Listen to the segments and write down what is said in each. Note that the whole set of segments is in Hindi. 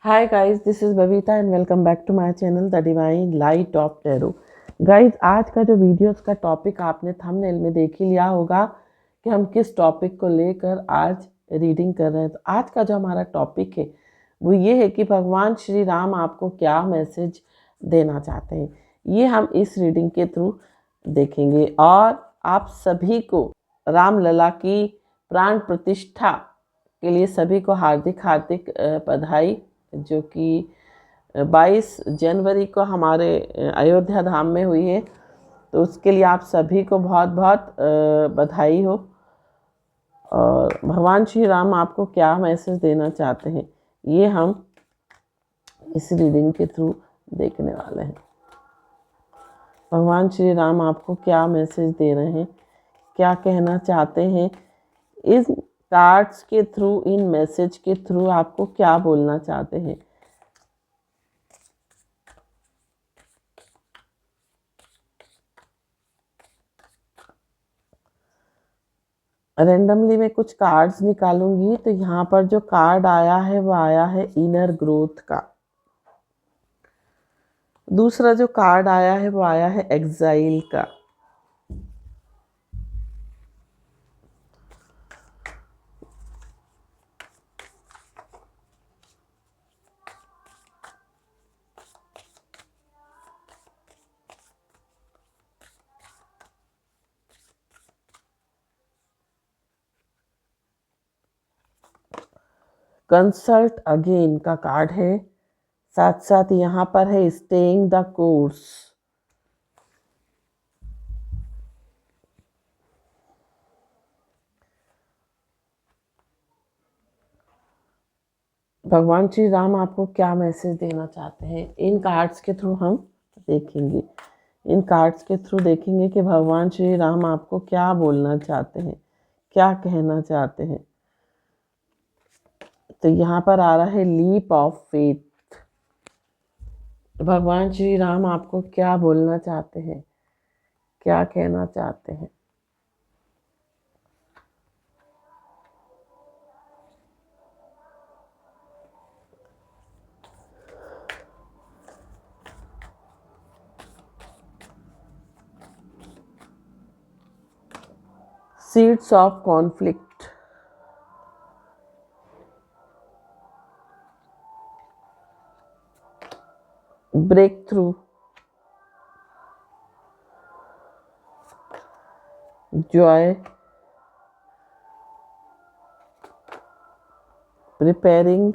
Hi guys, this is Bavita and welcome back to my channel The Divine Light of Tarot। Guys आज का जो वीडियोस का टॉपिक आपने थंबनेल में देख ही लिया होगा कि हम किस टॉपिक को लेकर आज रीडिंग कर रहे हैं। तो आज का जो हमारा टॉपिक है वो ये है कि भगवान श्री राम आपको क्या मैसेज देना चाहते हैं। ये हम इस रीडिंग के थ्रू देखेंगे और आप सभी को रामलला की प्राण प्रतिष्ठा के लिए सभी को हार्दिक बधाई, जो कि 22 जनवरी को हमारे अयोध्या धाम में हुई है। तो उसके लिए आप सभी को बहुत बहुत बधाई हो। और भगवान श्री राम आपको क्या मैसेज देना चाहते हैं ये हम इस रीडिंग के थ्रू देखने वाले हैं। भगवान श्री राम आपको क्या मैसेज दे रहे हैं, क्या कहना चाहते हैं, इस कार्ड्स के थ्रू, इन मैसेज के थ्रू आपको क्या बोलना चाहते हैं। रेंडमली मैं कुछ कार्ड्स निकालूंगी। तो यहाँ पर जो कार्ड आया है वो आया है इनर ग्रोथ का। दूसरा जो कार्ड आया है वो आया है एग्जाइल का। कंसल्ट अगेन का कार्ड है। साथ साथ यहाँ पर है स्टेइंग द कोर्स। भगवान श्री राम आपको क्या मैसेज देना चाहते हैं, इन कार्ड्स के थ्रू हम देखेंगे। इन कार्ड्स के थ्रू देखेंगे कि भगवान श्री राम आपको क्या बोलना चाहते हैं, क्या कहना चाहते हैं। तो यहाँ पर आ रहा है लीप ऑफ फेथ। भगवान श्री राम आपको क्या बोलना चाहते हैं, क्या कहना चाहते हैं। Seeds of conflict. Breakthrough. Joy. Preparing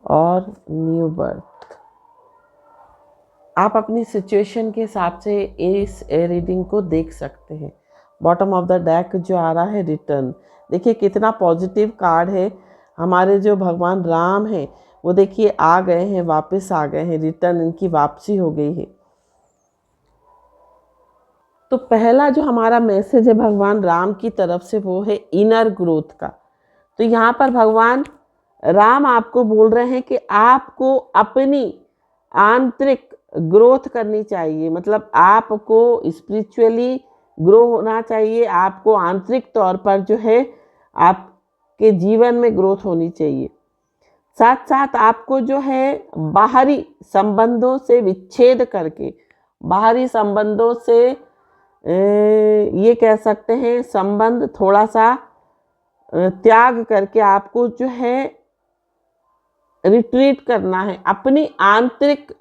और न्यू बर्थ। आप अपनी सिचुएशन के हिसाब से इस रीडिंग को देख सकते हैं। बॉटम ऑफ द डेक जो आ रहा है रिटर्न। देखिए कितना पॉजिटिव कार्ड है। हमारे जो भगवान राम हैं वो देखिए आ गए हैं, वापस आ गए हैं, रिटर्न, इनकी वापसी हो गई है। तो पहला जो हमारा मैसेज है भगवान राम की तरफ से वो है इनर ग्रोथ का। तो यहाँ पर भगवान राम आपको बोल रहे हैं कि आपको अपनी आंतरिक ग्रोथ करनी चाहिए। मतलब आपको स्पिरिचुअली ग्रो होना चाहिए। आपको आंतरिक तौर पर जो है आपके जीवन में ग्रोथ होनी चाहिए। साथ साथ आपको जो है बाहरी संबंधों से विच्छेद करके, बाहरी संबंधों से ये कह सकते हैं संबंध थोड़ा सा त्याग करके आपको जो है रिट्रीट करना है। अपनी आंतरिक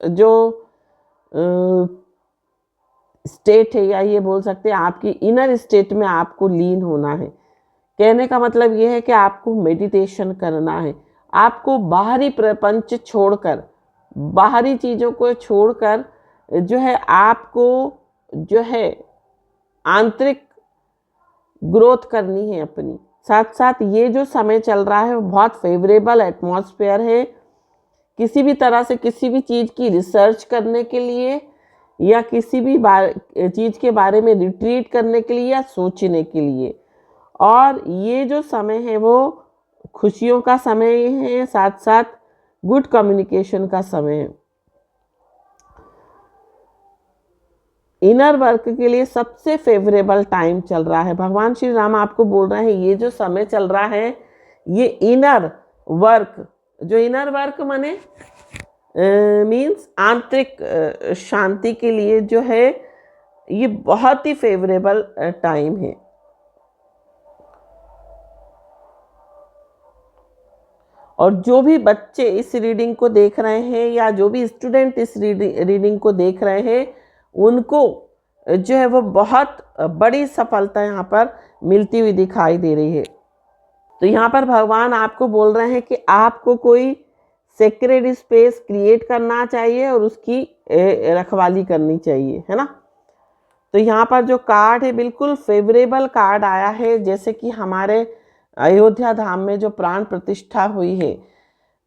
जो स्टेट है, या ये बोल सकते हैं आपकी इनर स्टेट में आपको लीन होना है। कहने का मतलब ये है कि आपको मेडिटेशन करना है। आपको बाहरी प्रपंच छोड़कर, बाहरी चीज़ों को छोड़कर जो है आपको जो है आंतरिक ग्रोथ करनी है अपनी। साथ साथ ये जो समय चल रहा है वो बहुत फेवरेबल एटमॉस्फेयर है किसी भी तरह से किसी भी चीज़ की रिसर्च करने के लिए, या किसी भी चीज़ के बारे में रिट्रीट करने के लिए, या सोचने के लिए। और ये जो समय है वो खुशियों का समय है, साथ साथ गुड कम्युनिकेशन का समय है। इनर वर्क के लिए सबसे फेवरेबल टाइम चल रहा है। भगवान श्री राम आपको बोल रहे हैं ये जो समय चल रहा है ये इनर वर्क जो इनर वर्क माने मीन्स आंतरिक शांति के लिए जो है ये बहुत ही फेवरेबल टाइम है। और जो भी बच्चे इस रीडिंग को देख रहे हैं या जो भी स्टूडेंट इस रीडिंग को देख रहे हैं उनको जो है वो बहुत बड़ी सफलता यहाँ पर मिलती हुई दिखाई दे रही है। तो यहाँ पर भगवान आपको बोल रहे हैं कि आपको कोई सेक्रेड स्पेस क्रिएट करना चाहिए और उसकी रखवाली करनी चाहिए, है ना। तो यहाँ पर जो कार्ड है बिल्कुल फेवरेबल कार्ड आया है, जैसे कि हमारे अयोध्या धाम में जो प्राण प्रतिष्ठा हुई है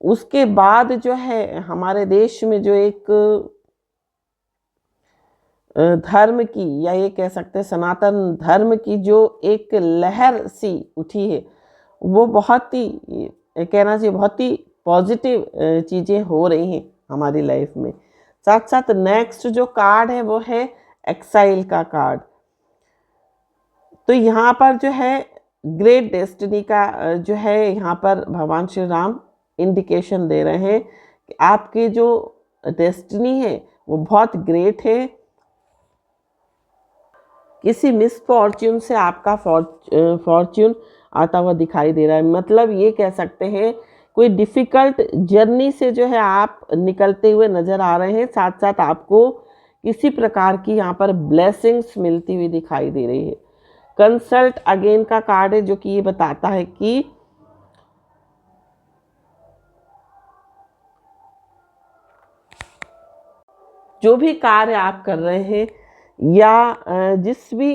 उसके बाद जो है हमारे देश में जो एक धर्म की या ये कह सकते हैं सनातन धर्म की जो एक लहर सी उठी है वो बहुत ही कहना चाहिए बहुत ही पॉजिटिव चीज़ें हो रही हैं हमारी लाइफ में। साथ साथ नेक्स्ट जो कार्ड है वो है एक्साइल का कार्ड। तो यहाँ पर जो है ग्रेट डेस्टिनी का जो है यहाँ पर भगवान श्री राम इंडिकेशन दे रहे हैं कि आपकी जो डेस्टिनी है वो बहुत ग्रेट है। किसी मिसफॉर्च्यून से आपका फॉर्च्यून आता हुआ दिखाई दे रहा है, मतलब ये कह सकते हैं कोई डिफ़िकल्ट जर्नी से जो है आप निकलते हुए नज़र आ रहे हैं। साथ साथ आपको किसी प्रकार की यहाँ पर ब्लेसिंग्स मिलती हुई दिखाई दे रही है। कंसल्ट अगेन का कार्ड है जो कि ये बताता है कि जो भी कार्य आप कर रहे हैं या जिस भी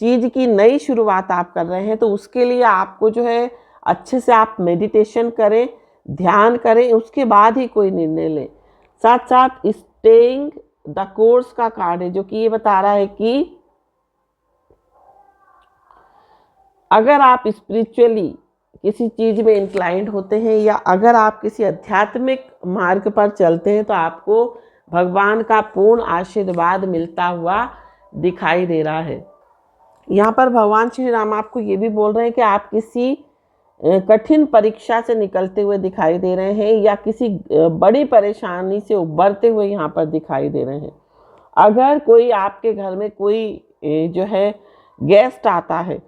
चीज़ की नई शुरुआत आप कर रहे हैं तो उसके लिए आपको जो है अच्छे से आप मेडिटेशन करें, ध्यान करें, उसके बाद ही कोई निर्णय लें। साथ साथ स्टेइंग द कोर्स का कार्ड है जो कि ये बता रहा है कि अगर आप स्पिरिचुअली किसी चीज़ में इंक्लाइंड होते हैं या अगर आप किसी आध्यात्मिक मार्ग पर चलते हैं तो आपको भगवान का पूर्ण आशीर्वाद मिलता हुआ दिखाई दे रहा है। यहाँ पर भगवान श्री राम आपको ये भी बोल रहे हैं कि आप किसी कठिन परीक्षा से निकलते हुए दिखाई दे रहे हैं या किसी बड़ी परेशानी से उबरते हुए यहाँ पर दिखाई दे रहे हैं। अगर कोई आपके घर में कोई जो है गेस्ट आता है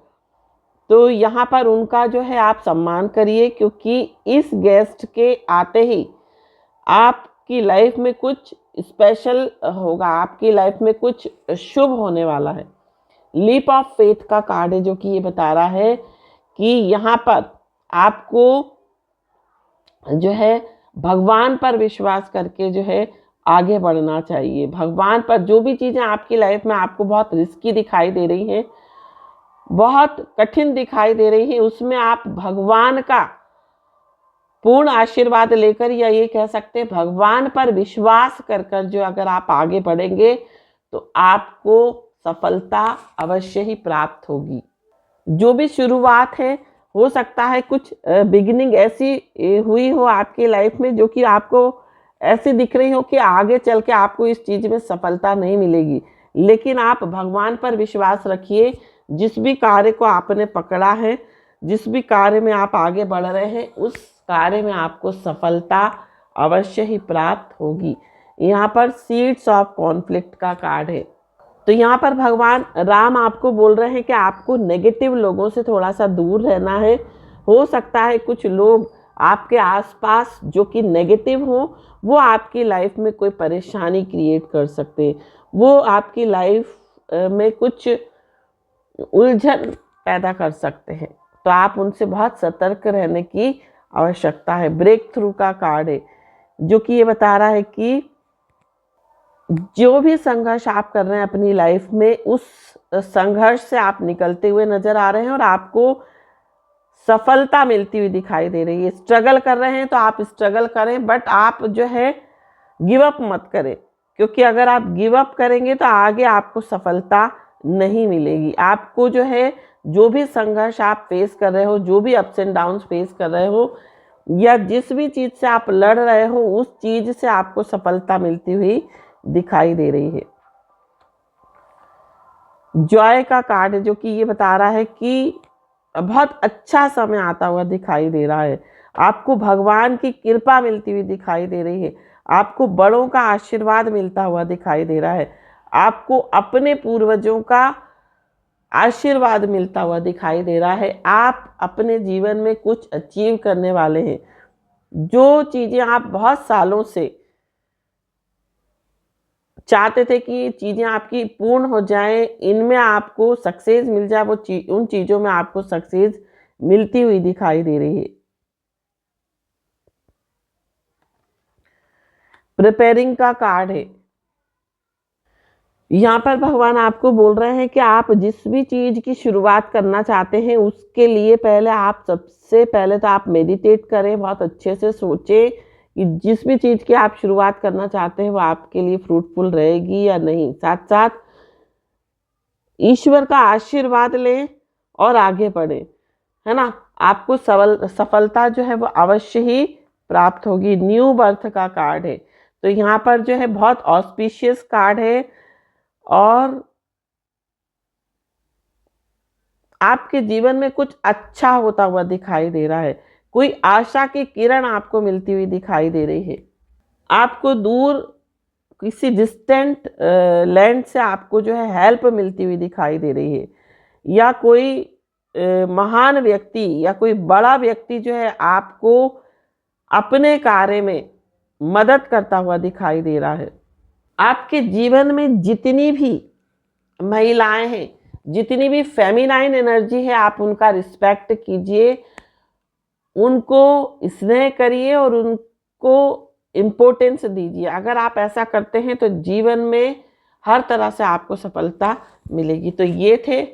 तो यहाँ पर उनका जो है आप सम्मान करिए, क्योंकि इस गेस्ट के आते ही आपकी लाइफ में कुछ स्पेशल होगा, आपकी लाइफ में कुछ शुभ होने वाला है। लीप ऑफ फेथ का कार्ड है जो कि ये बता रहा है कि यहाँ पर आपको जो है भगवान पर विश्वास करके जो है आगे बढ़ना चाहिए। भगवान पर जो भी चीज़ें आपकी लाइफ में आपको बहुत रिस्की दिखाई दे रही हैं, बहुत कठिन दिखाई दे रही है, उसमें आप भगवान का पूर्ण आशीर्वाद लेकर या ये कह सकते हैं भगवान पर विश्वास कर कर जो अगर आप आगे बढ़ेंगे तो आपको सफलता अवश्य ही प्राप्त होगी। जो भी शुरुआत है हो सकता है कुछ बिगिनिंग ऐसी हुई हो आपकी लाइफ में जो कि आपको ऐसी दिख रही हो कि आगे चल के आपको इस चीज़ में सफलता नहीं मिलेगी, लेकिन आप भगवान पर विश्वास रखिए। जिस भी कार्य को आपने पकड़ा है, जिस भी कार्य में आप आगे बढ़ रहे हैं, उस कार्य में आपको सफलता अवश्य ही प्राप्त होगी। यहाँ पर सीड्स ऑफ कॉन्फ्लिक्ट का कार्ड है। तो यहाँ पर भगवान राम आपको बोल रहे हैं कि आपको नेगेटिव लोगों से थोड़ा सा दूर रहना है। हो सकता है कुछ लोग आपके आसपास जो कि नेगेटिव हो वो आपकी लाइफ में कोई परेशानी क्रिएट कर सकते हैं, वो आपकी लाइफ में कुछ उलझन पैदा कर सकते हैं, तो आप उनसे बहुत सतर्क रहने की आवश्यकता है। ब्रेक थ्रू का कार्ड है जो कि ये बता रहा है कि जो भी संघर्ष आप कर रहे हैं अपनी लाइफ में, उस संघर्ष से आप निकलते हुए नजर आ रहे हैं और आपको सफलता मिलती हुई दिखाई दे रही है। स्ट्रगल कर रहे हैं तो आप स्ट्रगल करें, बट आप जो है गिव अप मत करें, क्योंकि अगर आप गिव अप करेंगे तो आगे आपको सफलता नहीं मिलेगी। आपको जो है जो भी संघर्ष आप फेस कर रहे हो, जो भी अप्स एंड डाउन्स फेस कर रहे हो या जिस भी चीज़ से आप लड़ रहे हो, उस चीज़ से आपको सफलता मिलती हुई दिखाई दे रही है। जॉय का कार्ड है जो कि ये बता रहा है कि बहुत अच्छा समय आता हुआ दिखाई दे रहा है। आपको भगवान की कृपा मिलती हुई दिखाई दे रही है, आपको बड़ों का आशीर्वाद मिलता हुआ दिखाई दे रहा है, आपको अपने पूर्वजों का आशीर्वाद मिलता हुआ दिखाई दे रहा है। आप अपने जीवन में कुछ अचीव करने वाले हैं। जो चीज़ें आप बहुत सालों से चाहते थे कि ये चीज़ें आपकी पूर्ण हो जाएं, इनमें आपको सक्सेस मिल जाए, वो उन चीज़ों में आपको सक्सेस मिलती हुई दिखाई दे रही है। प्रिपेयरिंग का कार्ड है। यहाँ पर भगवान आपको बोल रहे हैं कि आप जिस भी चीज़ की शुरुआत करना चाहते हैं उसके लिए पहले आप सबसे पहले तो आप मेडिटेट करें, बहुत अच्छे से सोचें कि जिस भी चीज़ की आप शुरुआत करना चाहते हैं वो आपके लिए फ्रूटफुल रहेगी या नहीं। साथ साथ ईश्वर का आशीर्वाद लें और आगे बढ़ें, है ना। आपको सफलता जो है वो अवश्य ही प्राप्त होगी। न्यू बर्थ का कार्ड है, तो यहाँ पर जो है बहुत ऑस्पिशियस कार्ड है और आपके जीवन में कुछ अच्छा होता हुआ दिखाई दे रहा है। कोई आशा की किरण आपको मिलती हुई दिखाई दे रही है। आपको दूर किसी डिस्टेंट लैंड से आपको जो है हेल्प मिलती हुई दिखाई दे रही है, या कोई महान व्यक्ति या कोई बड़ा व्यक्ति जो है आपको अपने कार्य में मदद करता हुआ दिखाई दे रहा है। आपके जीवन में जितनी भी महिलाएं हैं, जितनी भी फेमिनाइन एनर्जी है, आप उनका रिस्पेक्ट कीजिए, उनको स्नेह करिए और उनको इम्पोर्टेंस दीजिए। अगर आप ऐसा करते हैं तो जीवन में हर तरह से आपको सफलता मिलेगी। तो ये थे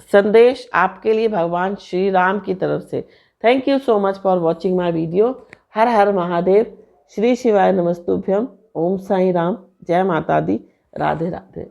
संदेश आपके लिए भगवान श्री राम की तरफ से। Thank you so much for watching my video. हर हर महादेव, श्री शिवाय नमस्तुभ्यम, ओम साई राम, जय माता दी, राधे राधे।